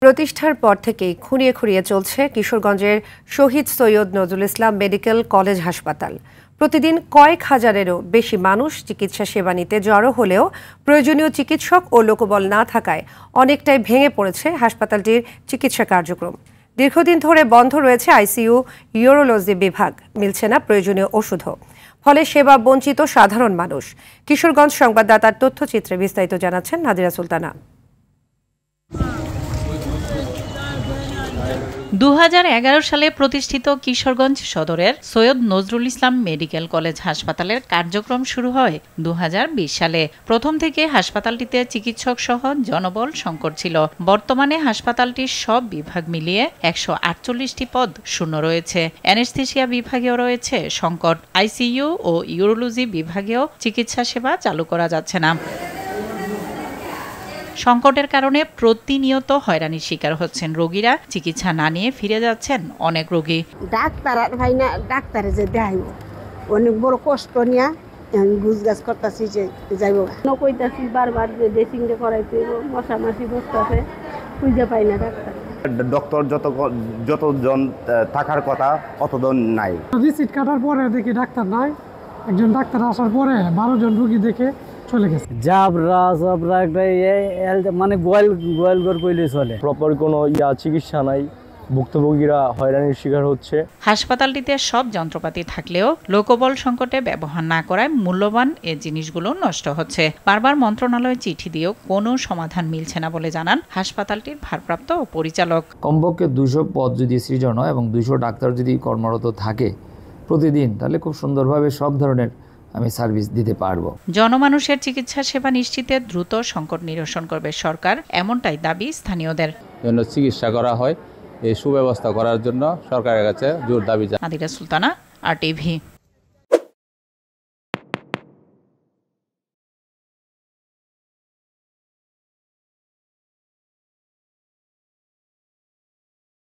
প্রতিষ্ঠার পর থেকেই খুঁড়িয়ে খুঁড়িয়ে চলছে কিশোরগঞ্জের শহীদ সৈয়দ নজরুল ইসলাম মেডিকেল কলেজ হাসপাতাল। প্রতিদিন কয়েক হাজারেরও বেশি মানুষ চিকিৎসা সেবা নিতে জড়ো হলেও প্রয়োজনীয় চিকিৎসক ও লোকবল না থাকায় অনেকটাই ভেঙে পড়েছে হাসপাতালটির চিকিৎসা কার্যক্রম। দীর্ঘদিন ধরে বন্ধ রয়েছে আইসিইউ, ইউরোলজি বিভাগ, মিলছে না প্রয়োজনীয় ওষুধও। ফলে সেবা বঞ্চিত সাধারণ মানুষ। কিশোরগঞ্জ সংবাদদাতার তথ্যচিত্রে বিস্তারিত জানাচ্ছেন নাদিরা সুলতানা। 2011 সালে প্রতিষ্ঠিত কিশোরগঞ্জ সদরের সৈয়দ নজরুল ইসলাম মেডিকেল কলেজ হাসপাতালের কার্যক্রম শুরু হয় 2020 সালে। প্রথম থেকে হাসপাতালটিতে চিকিৎসক সহ জনবল সংকট ছিল। বর্তমানে হাসপাতালটির সব বিভাগ মিলিয়ে 148টি পদ শূন্য রয়েছে। অ্যানেস্থেসিয়া বিভাগেও রয়েছে সংকট। আইসিইউ ও ইউরোলজি বিভাগেও চিকিৎসা সেবা চালু করা যাচ্ছে না। সংকটের কারণে প্রতিনিয়ত হয়রানির শিকার হচ্ছেন রোগীরা। চিকিৎসা না নিয়ে ফিরে যাচ্ছেন অনেক রোগী। ডাক্তার ভাই না, ডাক্তারে যে দেখাইব অনেক বড় কষ্ট নিয়ে গুজগাছ করতেছি যে যাইব কইতাছি বারবার যে ড্রেসিংটা করাইতে মশা মাসি বসতেছে, খুঁজে পাই না ডাক্তার। ডক্টর যতজন থাকার কথা অতজন নাই। রিসিট কাটার পরে দেখি ডাক্তার নাই। একজন ডাক্তার আসার পরে 12 জন রোগী দেখে চলে গেছে। জাবরা একটা মানে গোয়াল ঘর কইলে চলে। প্রপার কোনো চিকিৎসা নাই, ভুক্তভোগীরা হয়রানির শিকার হচ্ছে। হাসপাতালটিতে সব যন্ত্রপাতি থাকলেও লোকবল সংকটে ব্যবহার না করায় মূল্যবান এ জিনিসগুলো নষ্ট হচ্ছে। বারবার মন্ত্রণালয়ে চিঠি দিয়েও কোনো সমাধান মিলছে না বলে জানান হাসপাতালটির ভারপ্রাপ্ত পরিচালক। কমপক্ষে 200 পদ যদি সৃজন হয় এবং 200 ডাক্তার যদি কর্মরত থাকে প্রতিদিন, তাহলে খুব সুন্দরভাবে সব ধরনের আমি সার্ভিস দিতে পারবো। জনমানুষের চিকিৎসা সেবা নিশ্চিতে দ্রুত সংকট নিরসন করবে সরকার, এমনটাই দাবি স্থানীয়দের। যেন চিকিৎসা করা হয়, এই সুব্যবস্থা করার জন্য সরকারের কাছে জোর দাবি। নাদিরা সুলতানা, RTV।